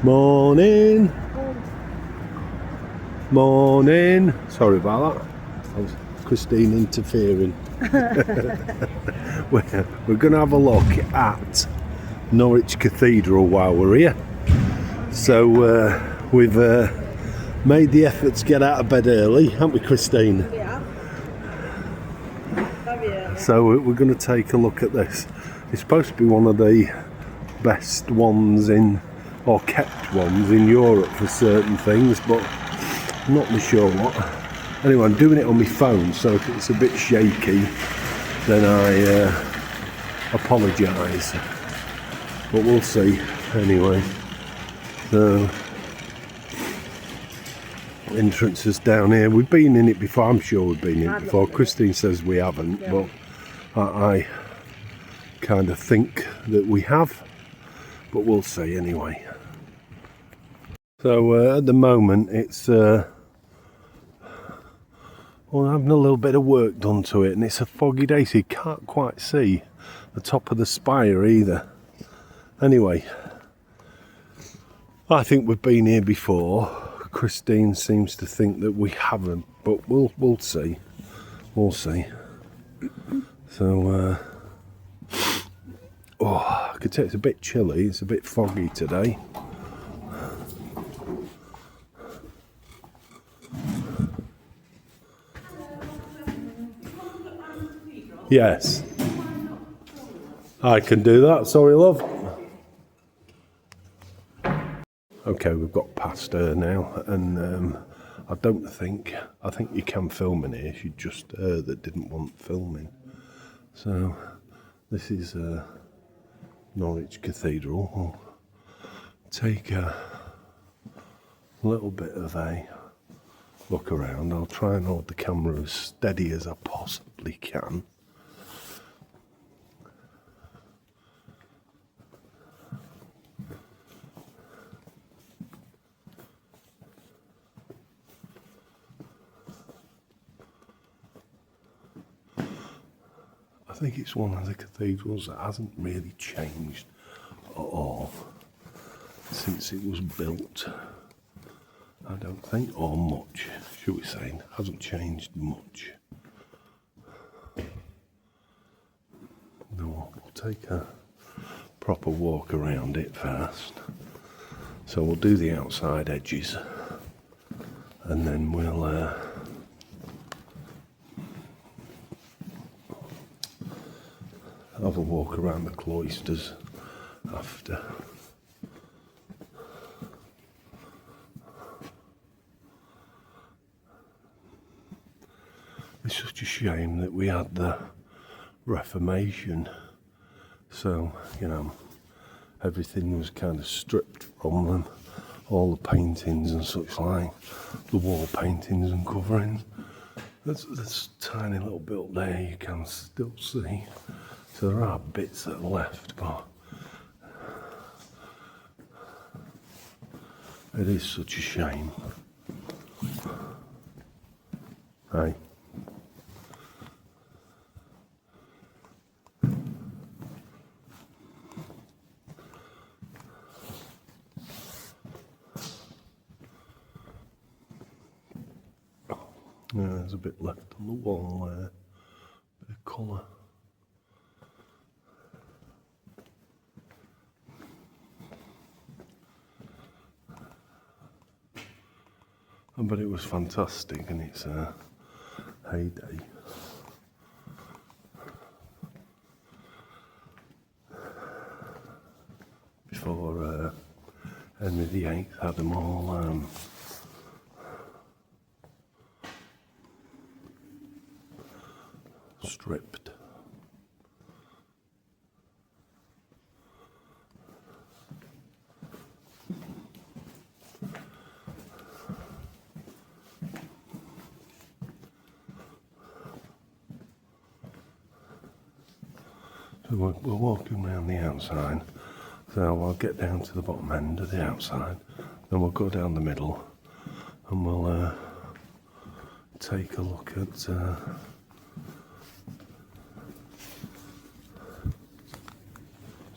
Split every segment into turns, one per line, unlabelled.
Morning. Morning. Sorry about that. That was Christine interfering. We're going to have a look at Norwich Cathedral while we're here. So we've made the effort to get out of bed early, haven't we, Christine?
Yeah.
So we're going to take a look at this. It's supposed to be one of the best ones or kept ones in Europe for certain things, but I'm not really sure what. Anyway, I'm doing it on my phone, so if it's a bit shaky, then I apologise. But we'll see anyway. So, entrance is down here. We've been in it before. I'm sure we've been in it before. Christine says we haven't, but I kind of think that we have. But we'll see anyway. So at the moment it's having a little bit of work done to it, and it's a foggy day, so you can't quite see the top of the spire either. Anyway, I think we've been here before. Christine seems to think that we haven't, but we'll see. We'll see. So I could say it's a bit chilly. It's a bit foggy today. Yes, I can do that. Sorry, love. Okay, we've got past her now, and I think you can film in here. She just her that didn't want filming. So this is Norwich Cathedral. We'll take a little bit of a look around. I'll try and hold the camera as steady as I possibly can. I think it's one of the cathedrals that hasn't really changed at all since it was built. I don't think, or much, should we say. It hasn't changed much. No, we'll take a proper walk around it first. So we'll do the outside edges, and then we'll have a walk around the cloisters after. It's such a shame that we had the Reformation, so everything was kind of stripped from them, all the paintings and such like, the wall paintings and coverings. There's a tiny little bit up there you can still see. So there are bits that are left, but it is such a shame. Hey. Yeah, there's a bit left on the wall there, bit of colour. But it was fantastic in its heyday. Before Henry VIII had them all stripped. So we're walking around the outside. So I'll get down to the bottom end of the outside, then we'll go down the middle, and we'll take a look at some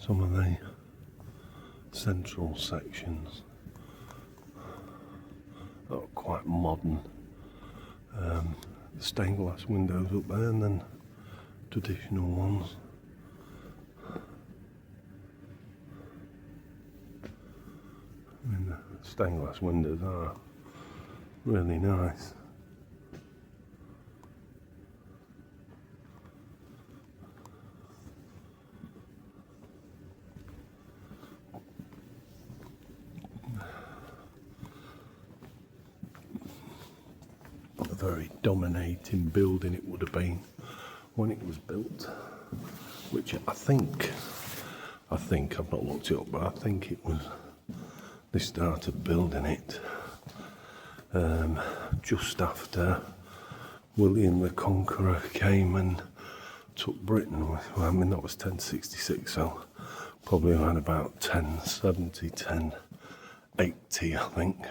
of the central sections. quite modern stained glass windows up there, and then traditional ones. I mean, the stained glass windows are really nice. A very dominating building it would have been when it was built, which I think I've not looked it up, but I think it was, they started building it just after William the Conqueror came and took Britain. Well, I mean, that was 1066, so probably around about 1070, 1080, I think,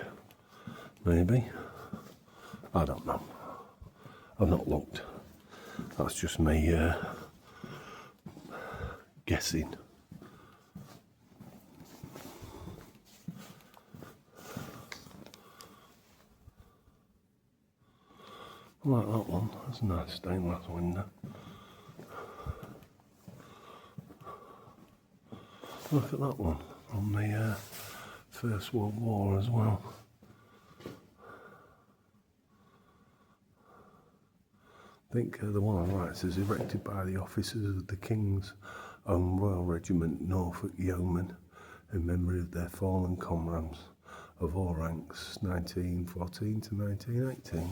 maybe. I don't know. I've not looked. That's just me guessing. I like that one. That's a nice stained glass window. Look at that one from the First World War as well. I think the one on the right says erected by the officers of the King's Own Royal Regiment Norfolk Yeomen in memory of their fallen comrades of all ranks, 1914 to 1918.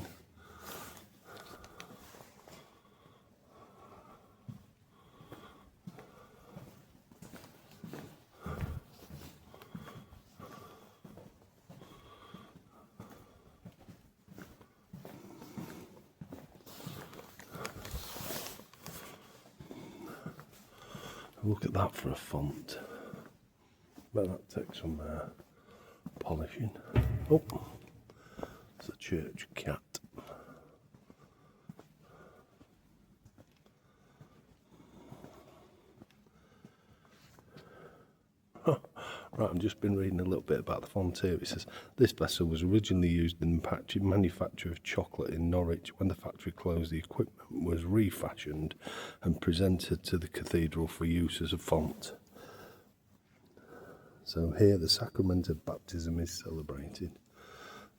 Look at that for a font. Bet that takes some polishing. Oh, it's a church cat. Right, I've just been reading a little bit about the font here. It says, this vessel was originally used in the manufacture of chocolate in Norwich. When the factory closed, the equipment was refashioned and presented to the cathedral for use as a font. So here the sacrament of baptism is celebrated.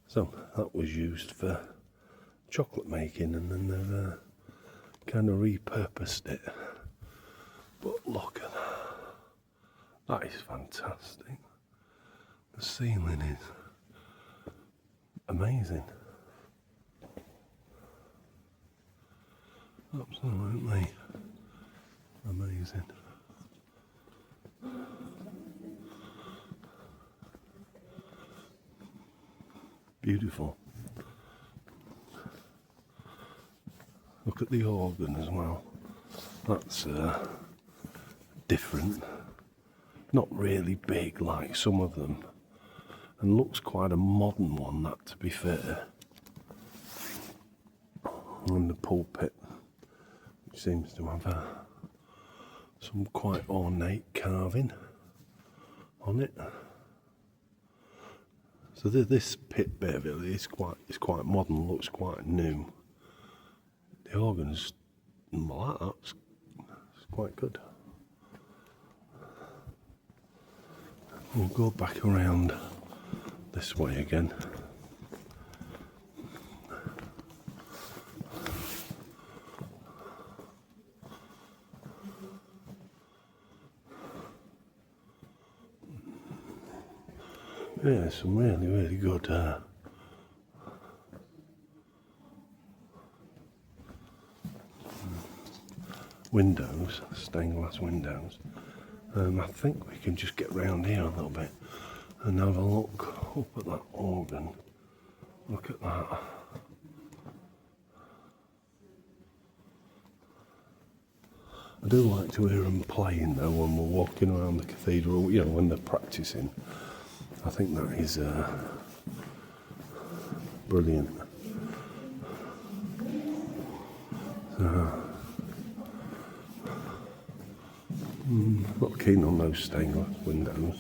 So that was used for chocolate making, and then they've kind of repurposed it. But look at that. That is fantastic. The ceiling is amazing. Absolutely amazing. Beautiful. Look at the organ as well. That's different. Not really big like some of them, and looks quite a modern one, that, to be fair. And the pulpit, which seems to have some quite ornate carving on it. So this pit bit of it is quite modern, looks quite new. The organ's, well, that's quite good. We'll go back around this way again. Yeah, some really, really good windows, stained glass windows. I think we can just get round here a little bit and have a look up at that organ. Look at that. I do like to hear them playing though when we're walking around the cathedral, you know, when they're practicing. I think that is brilliant. Not keen on those stained glass windows.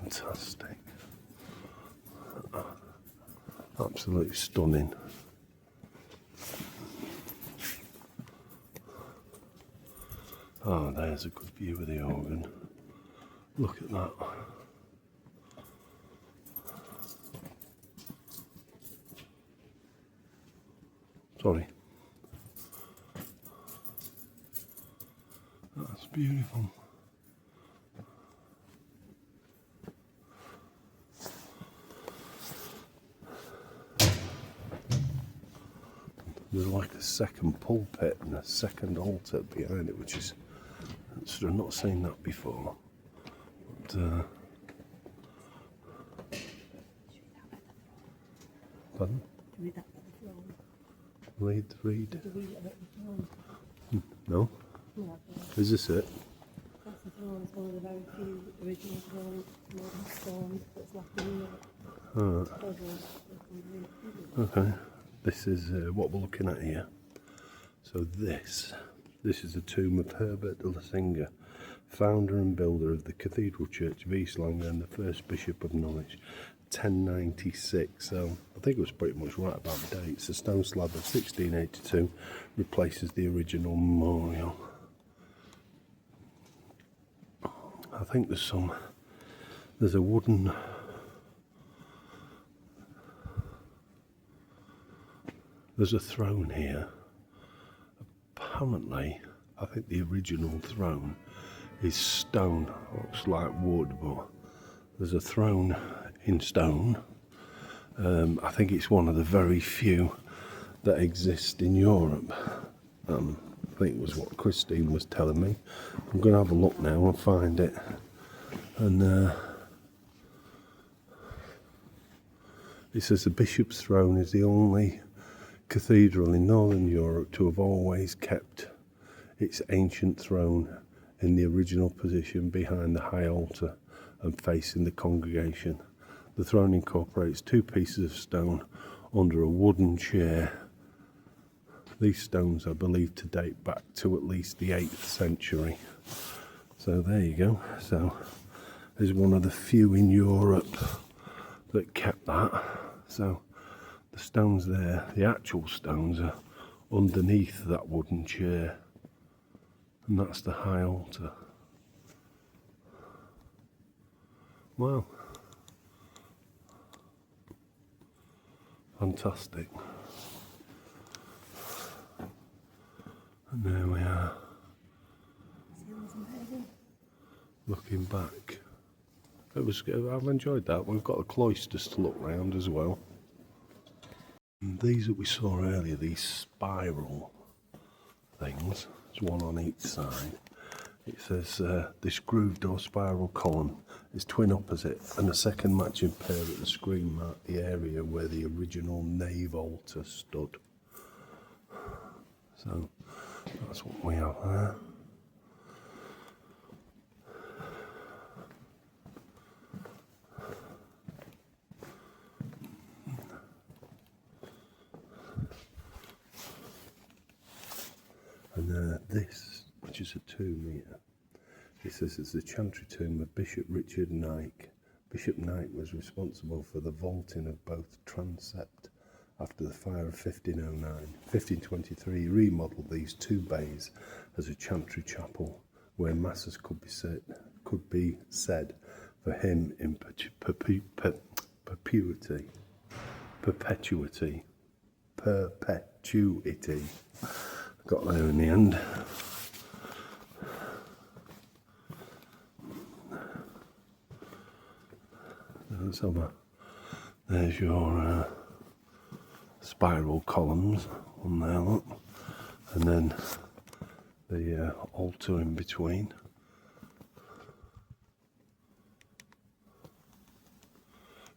Fantastic. Absolutely stunning. Oh, there's a good view of the organ. Look at that. Sorry. That's beautiful. There's like a second pulpit and a second altar behind it, which is sort of not seen that before. But, pardon?
Read that at the throne.
Read.
To read it at the throne.
No?
No,
Is this it?
that's the throne. It's one of the very few original thrones, modern stones that's left in Europe.
Okay. This is what we're looking at here. So this is the tomb of Herbert de la Singer, founder and builder of the Cathedral Church of East Langton and the first Bishop of Norwich, 1096. So I think it was pretty much right about the dates. The stone slab of 1682 replaces the original memorial. I think there's a wooden there's a throne here. Apparently, I think the original throne is stone. Looks like wood, but there's a throne in stone. I think it's one of the very few that exist in Europe. I think it was what Christine was telling me. I'm going to have a look now and find it. And it says the bishop's throne is the only cathedral in Northern Europe to have always kept its ancient throne in the original position behind the high altar and facing the congregation. The throne incorporates two pieces of stone under a wooden chair. These stones are believed to date back to at least the 8th century. So there you go. So there's one of the few in Europe that kept that. So the stones there, the actual stones, are underneath that wooden chair. And that's the high altar. Wow. Fantastic. And there we are. Looking back. I've enjoyed that. We've got the cloisters to look round as well. And these that we saw earlier, these spiral things, there's one on each side. It says this grooved or spiral column is twin opposite and a second matching pair at the screen mark the area where the original nave altar stood. So that's what we have there. And this, which is a tomb here, it says it's the chantry tomb of Bishop Richard Knight. Bishop Knight was responsible for the vaulting of both transept after the fire of 1509. 1523, he remodelled these two bays as a chantry chapel where masses could be said for him in perpetuity. Got there in the end. There's your spiral columns on there, look. And then the altar in between.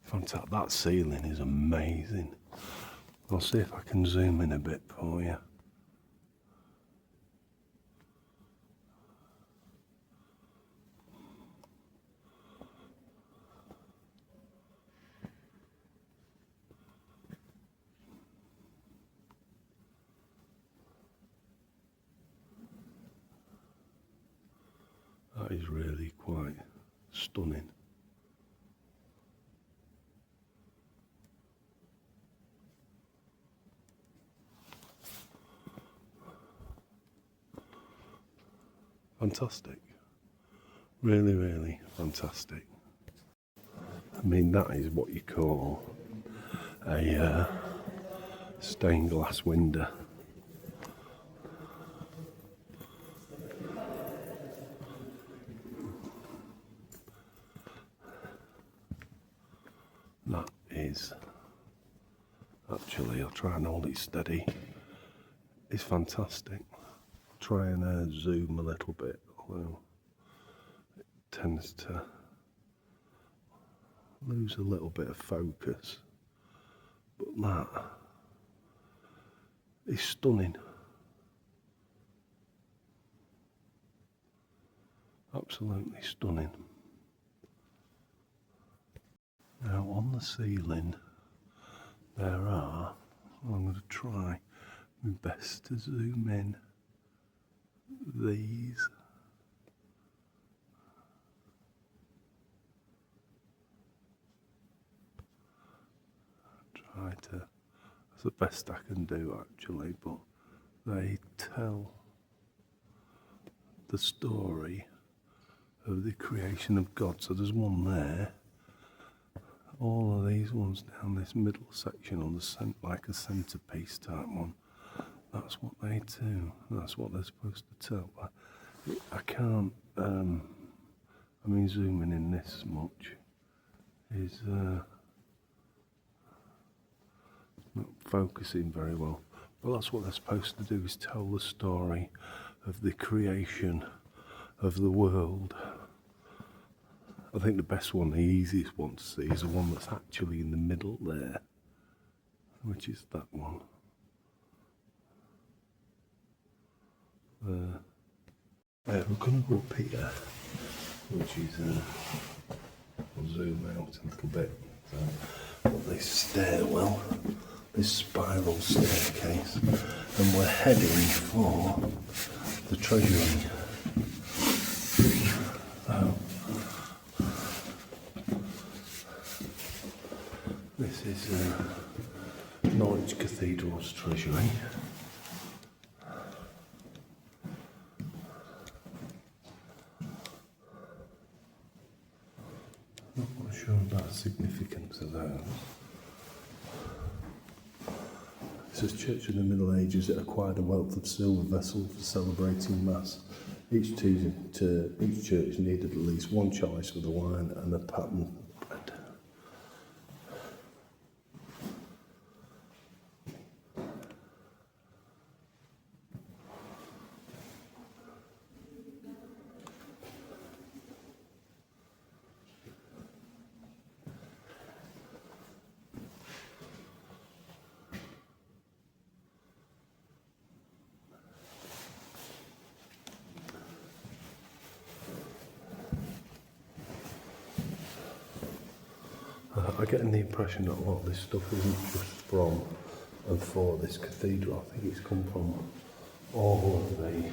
Fantastic. That ceiling is amazing. I'll see if I can zoom in a bit for you. That is really quite stunning. Fantastic. Really, really fantastic. I mean, that is what you call a stained glass window. That is, actually, I'll try and hold it steady. It's fantastic. I'll try and zoom a little bit, although it tends to lose a little bit of focus. But that is stunning. Absolutely stunning. Now on the ceiling there are, I'm going to try my best to zoom in, these try to, that's the best I can do actually, but they tell the story of the creation of God. So there's one there. All of these ones down this middle section on the like a centerpiece type one. That's what they do. That's what they're supposed to tell. I can't. I mean, zooming in this much is not focusing very well. But that's what they're supposed to do: is tell the story of the creation of the world. I think the best one, the easiest one to see, is the one that's actually in the middle there, which is that one. We're going to go up here, which is, I'll zoom out a little bit. So, this stairwell, this spiral staircase, and we're heading for the treasury. This is Norwich Cathedral's treasury. Not quite sure about the significance of those. It says Church in the Middle Ages, it acquired a wealth of silver vessels for celebrating Mass. Each church needed at least one chalice for the wine and a pattern bread. I get the impression that a lot of this stuff isn't just from and for this cathedral. I think it's come from all of the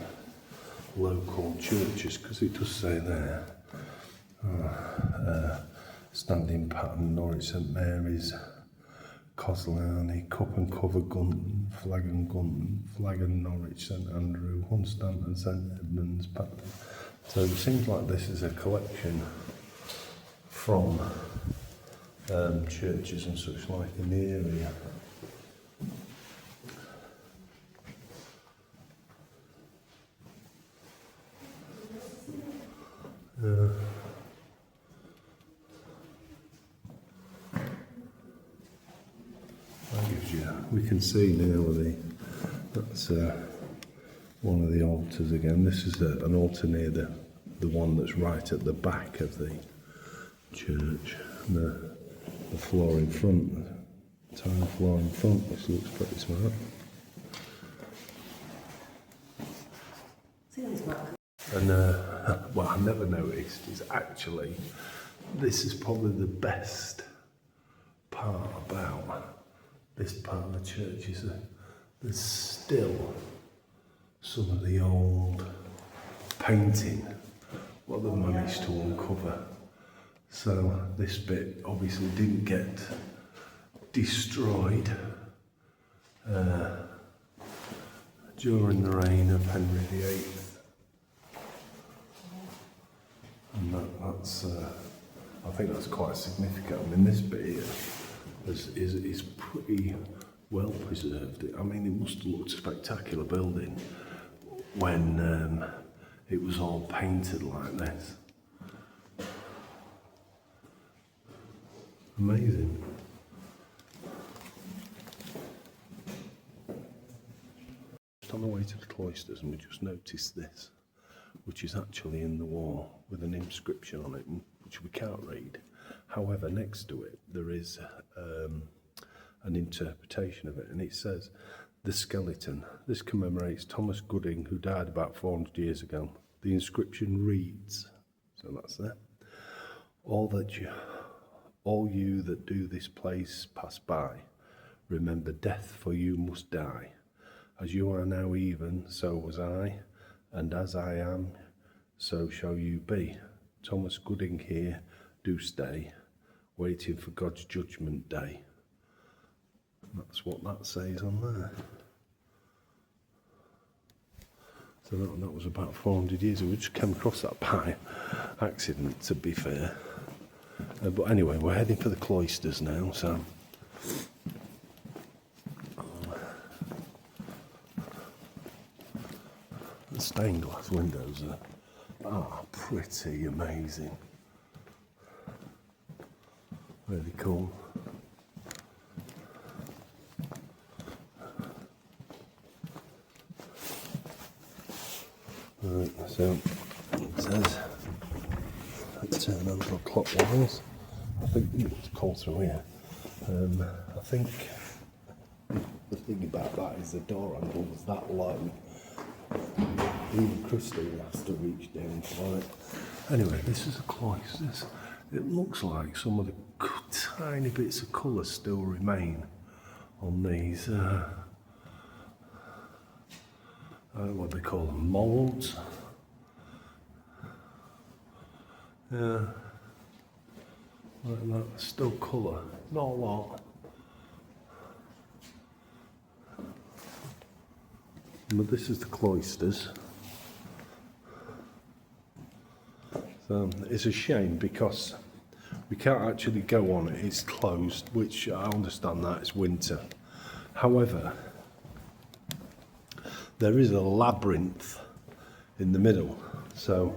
local churches, because it does say there, standing pattern, Norwich St Mary's, Coslani, Cup and Cover Gunton, Flag and Norwich St Andrew, Hunstanton St Edmunds pattern. So it seems like this is a collection from churches and such like in the area. That gives you, we can see now that's one of the altars again. This is an altar near the one that's right at the back of the church. And the floor in front, the tile floor in front, which looks pretty smart. And what I never noticed is actually, this is probably the best part about this part of the church, is that there's still some of the old painting what they've managed to uncover. So this bit obviously didn't get destroyed during the reign of Henry VIII. I think that's quite significant. I mean, this bit here is pretty well preserved. I mean, it must have looked a spectacular building when it was all painted like this. Amazing. Just on the way to the cloisters, and we just noticed this, which is actually in the wall with an inscription on it, which we can't read. However, next to it, there is an interpretation of it, and it says, "The skeleton. This commemorates Thomas Gooding, who died about 400 years ago. The inscription reads," so that's there, all you that do this place pass by. Remember death, for you must die. As you are now even, so was I, and as I am, so shall you be. Thomas Gooding here, do stay, waiting for God's judgment day. That's what that says on there. So that was about 400 years ago. We just came across that by accident, to be fair. But anyway, we're heading for the cloisters now, so... The stained glass windows are pretty amazing. Really cool. Right, so it says turn over clockwise. I think it's called through here. I think the thing about that is the door handle was that low. Even Christine has to reach down for it. Anyway, this is a cloisters. It looks like some of the tiny bits of colour still remain on these. What they call them, moulds. Yeah, like that, still colour, not a lot. But this is the cloisters. So it's a shame because we can't actually go on it, it's closed, which I understand that it's winter. However, there is a labyrinth in the middle, so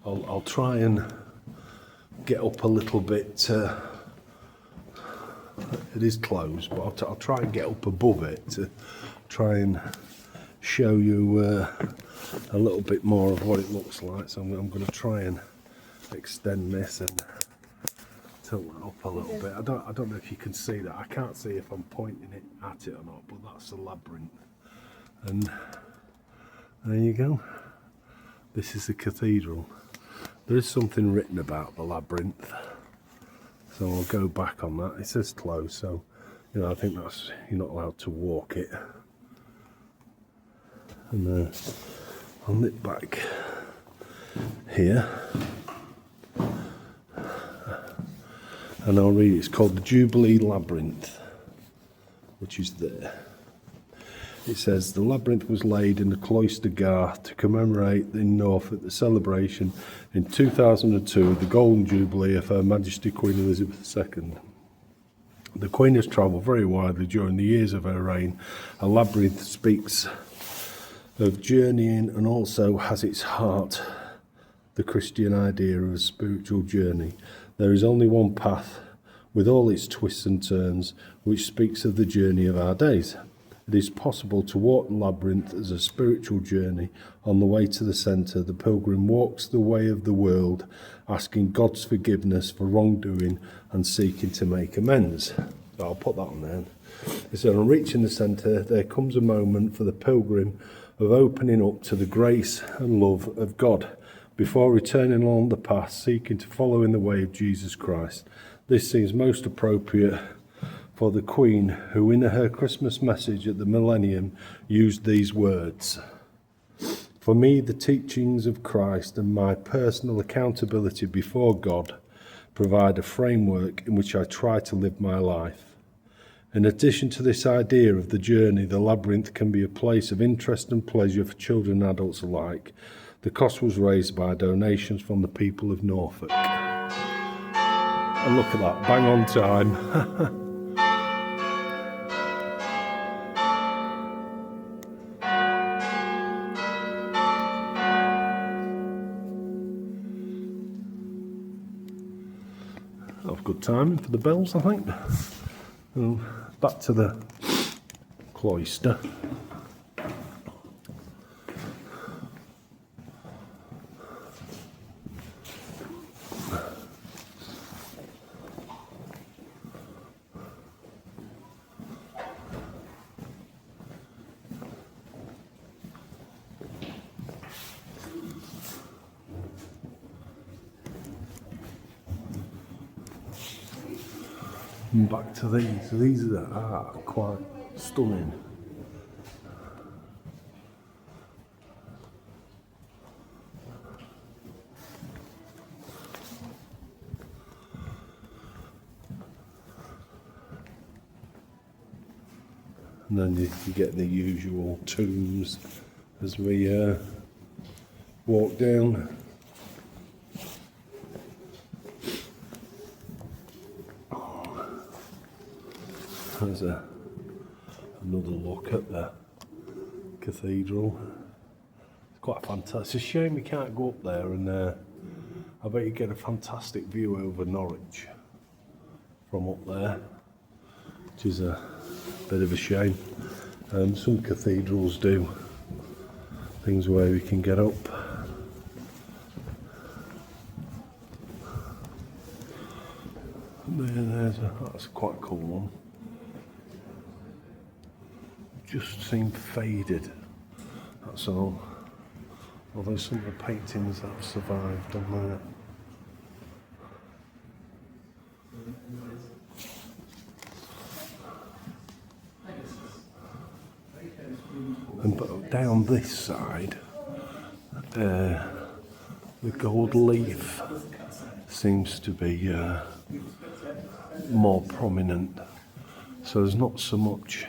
I'll try and get up a little bit. It is closed, but I'll try and get up above it to try and show you a little bit more of what it looks like. So I'm going to try and extend this and tilt that up a little bit. I don't know if you can see that. I can't see if I'm pointing it at it or not, but that's the labyrinth. And there you go. This is the cathedral. There is something written about the labyrinth, so I'll go back on that. It says closed, so I think that's, you're not allowed to walk it. And I'll nip back here and I'll read it. It's called the Jubilee Labyrinth, which is there. It says, the labyrinth was laid in the cloister garth to commemorate in Norfolk the celebration in 2002 the Golden Jubilee of Her Majesty Queen Elizabeth II. The Queen has travelled very widely during the years of her reign. A labyrinth speaks of journeying and also has its heart the Christian idea of a spiritual journey. There is only one path with all its twists and turns, which speaks of the journey of our days. It is possible to walk the labyrinth as a spiritual journey. On the way to the centre, the pilgrim walks the way of the world, asking God's forgiveness for wrongdoing and seeking to make amends. So I'll put that on there. It says, on reaching the centre, there comes a moment for the pilgrim of opening up to the grace and love of God before returning along the path, seeking to follow in the way of Jesus Christ. This seems most appropriate for the Queen, who in her Christmas message at the millennium used these words. For me, the teachings of Christ and my personal accountability before God provide a framework in which I try to live my life. In addition to this idea of the journey, the labyrinth can be a place of interest and pleasure for children and adults alike. The cost was raised by donations from the people of Norfolk. And look at that, bang on time. Have good timing for the bells, I think. And back to the cloister. And back to these. These are quite stunning. And then you get the usual tombs as we walk down. There's another look at the cathedral. It's quite fantastic. It's a shame we can't go up there, and I bet you get a fantastic view over Norwich from up there, which is a bit of a shame. Some cathedrals do things where we can get up. That's quite a cool one. Just seem faded, that's all. Although some of the paintings have survived on there. And down this side, the gold leaf seems to be more prominent. So there's not so much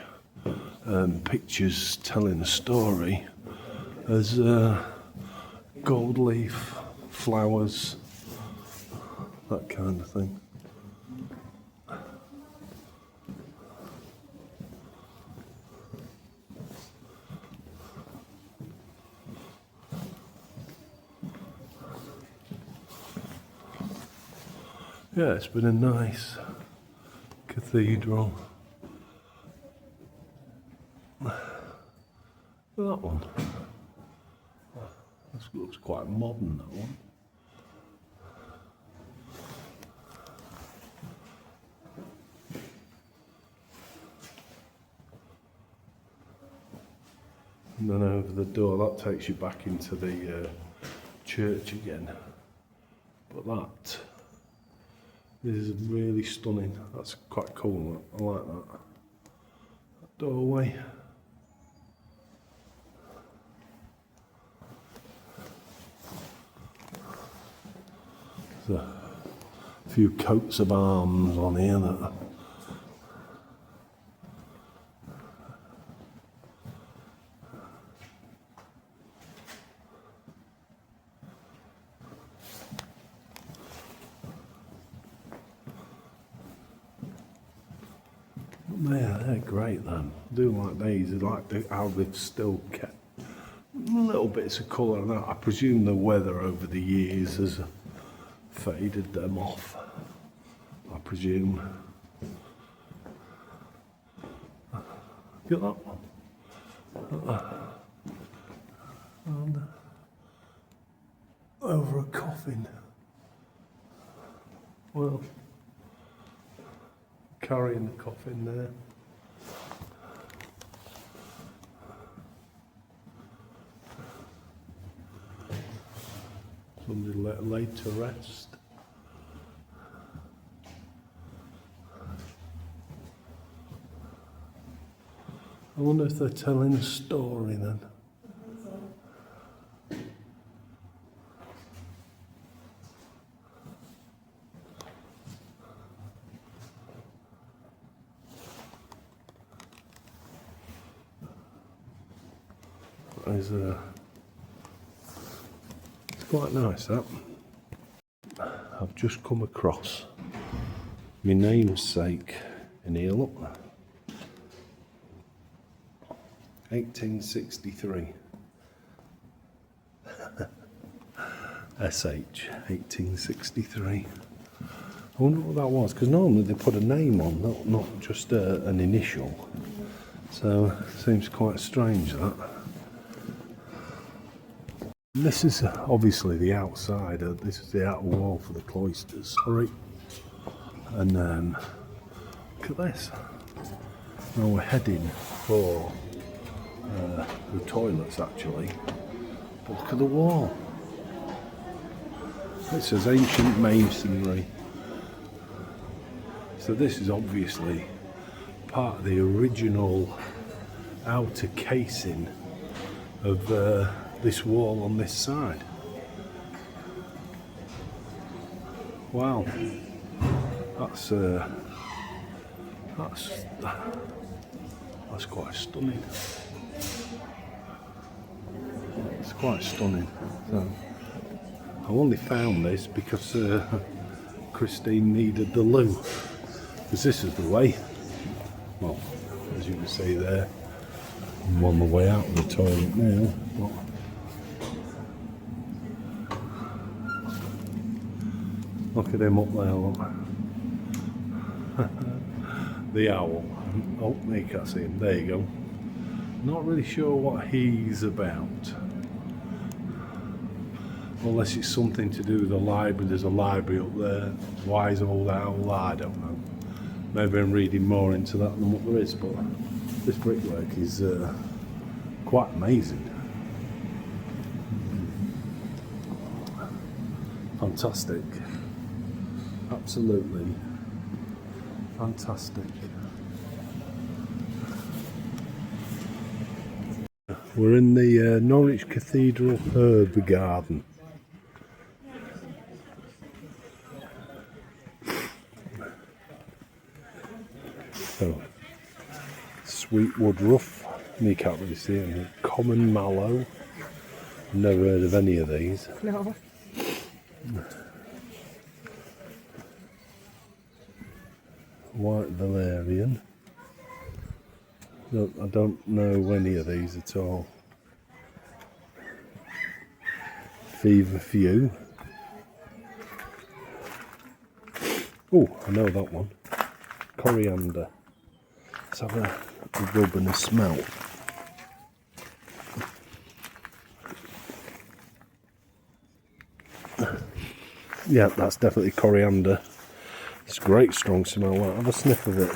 pictures telling a story as gold leaf, flowers, that kind of thing. Yeah, it's been a nice cathedral. That one. This looks quite modern, that one. And then over the door, that takes you back into the church again. But that is really stunning. That's quite cool. I like that doorway. There's a few coats of arms on here that they're great then. I do like these. I like how they've still kept little bits of colour and that. I presume the weather over the years has faded them off. I presume. Get that one. And over a coffin. Well, carrying the coffin there. Somebody laid to rest. I wonder if they're telling a story then. There's quite nice, that. I've just come across my namesake in here, look. 1863. SH 1863. I wonder what that was, because normally they put a name on, not just an initial. So it seems quite strange, that. This is obviously the outside. This is the outer wall for the cloisters. Sorry. And look at this. Now we're heading for the toilets, actually. But look at the wall. It says ancient masonry. So this is obviously part of the original outer casing of this wall on this side. Wow, that's quite stunning. It's quite stunning. So I only found this because Christine needed the loo, because this is the way. Well, as you can see there, I'm on the way out of the toilet now. But look at him up there, look. The owl. Oh, you can't see him. There you go. Not really sure what he's about. Unless it's something to do with the library. There's a library up there. Wise old owl, I don't know. Maybe I'm reading more into that than what there is, but this brickwork is quite amazing. Fantastic. Absolutely fantastic. We're in the Norwich Cathedral herb garden. So, sweetwood rough, you can't really see anything. Common mallow, never heard of any of these.
No.
White valerian. No, I don't know any of these at all. Feverfew. Oh, I know that one. Coriander. Let's have a rub and a smell. Yeah, that's definitely coriander. It's a great strong smell. Have a sniff of it.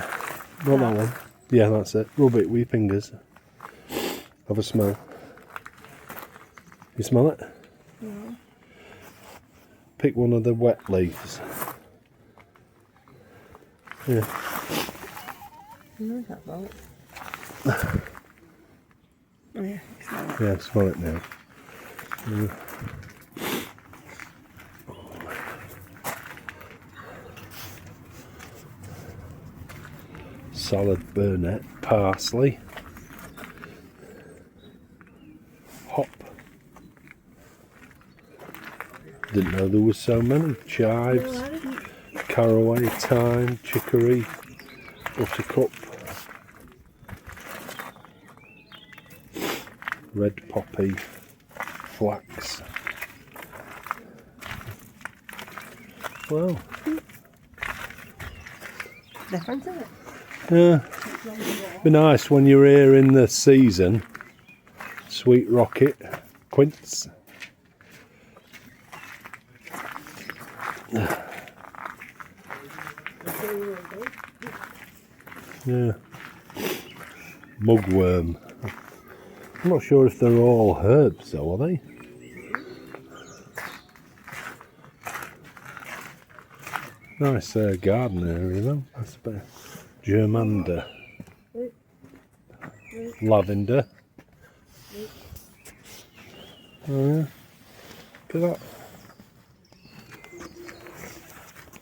Not that one. Yeah, that's it. Rub it with your fingers. Have a smell. You smell it?
No.
Pick one of the wet leaves. Yeah.
No, that won't. Oh yeah, smell it.
Yeah, smell it now. Yeah. Salad burnet, parsley, hop. Didn't know there was so many. Chives,
No, I didn't.
caraway, thyme, chicory, buttercup, red poppy, flax. Well,
Different, isn't it?
yeah. Be nice when you're here in the season. Sweet rocket, quince. Yeah. Mugworm. I'm not sure if they're all herbs though, are they? Nice garden area though. That's better. Germander. Lavender. Oh yeah. Look at that.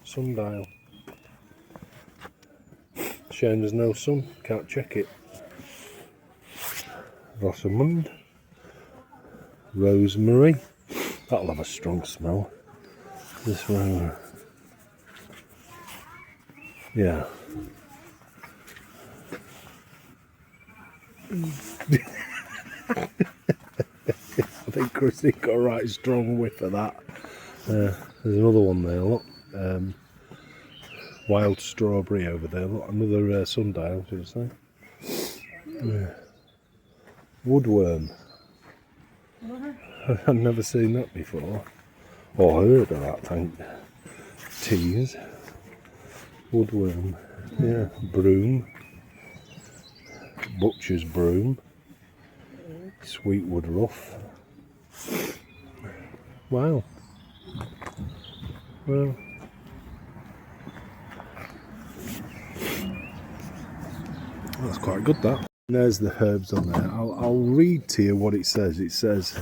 Sundial. Shame there's no sun. Can't check it. Rosamund. Rosemary. That'll have a strong smell. This one, yeah. I think Christy got a right strong whiff of that. There's another one there, look. Wild strawberry over there, look. Another sundial, should I say. Woodworm. I've never seen that before. Or heard of that, thank tease. Woodworm. Yeah. Broom. Butcher's broom. Sweetwood ruff. Wow. Well. That's quite good, that. And there's the herbs on there. I'll read to you what it says. It says,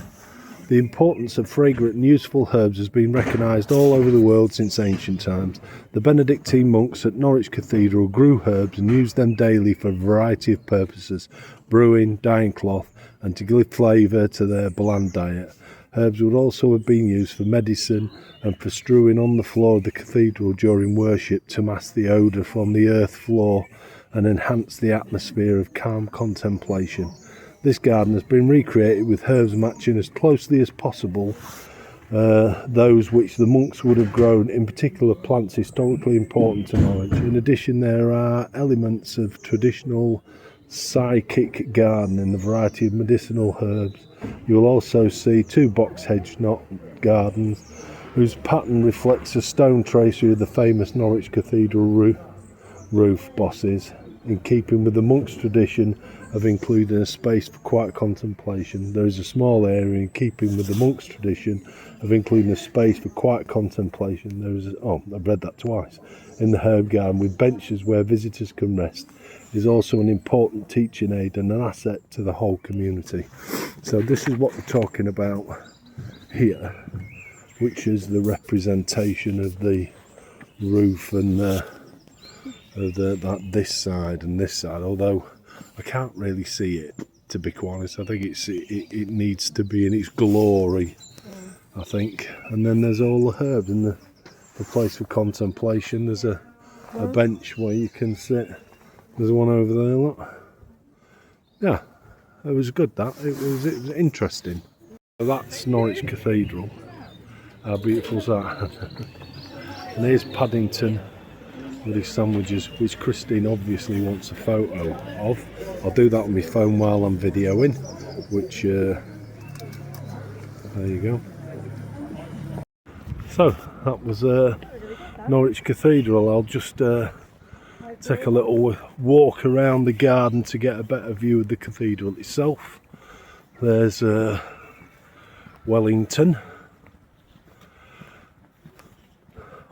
the importance of fragrant and useful herbs has been recognised all over the world since ancient times. The Benedictine monks at Norwich Cathedral grew herbs and used them daily for a variety of purposes, brewing, dyeing cloth, and to give flavour to their bland diet. Herbs would also have been used for medicine and for strewing on the floor of the cathedral during worship to mask the odour from the earth floor and enhance the atmosphere of calm contemplation. This garden has been recreated with herbs matching as closely as possible those which the monks would have grown, in particular plants historically important to Norwich. In addition, there are elements of traditional psychic garden in the variety of medicinal herbs. You will also see 2 box hedge knot gardens whose pattern reflects a stone tracery of the famous Norwich Cathedral roof bosses, in keeping with the monks' tradition of including a space for quiet contemplation. There is a small area in keeping with the monks' tradition of including a space for quiet contemplation. There is I've read that twice. In the herb garden with benches where visitors can rest. It is also an important teaching aid and an asset to the whole community. So this is what we're talking about here, which is the representation of the roof and this side and this side, although I can't really see it, to be quite honest. I think it needs to be in its glory, I think. And then there's all the herbs and the place for contemplation. There's a bench where you can sit. There's one over there, look. Yeah, it was good, that. It was interesting. So that's Norwich Cathedral. How beautiful is that? And here's Paddington with his sandwiches, which Christine obviously wants a photo of. I'll do that on my phone while I'm videoing, which there you go. So that was Norwich Cathedral. I'll just take a little walk around the garden to get a better view of the cathedral itself. There's Wellington.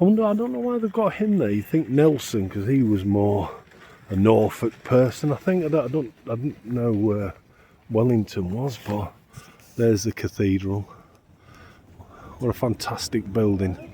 I don't know why they've got him there. You think Nelson, because he was more a Norfolk person. I think I didn't know where Wellington was, but there's the cathedral. What a fantastic building.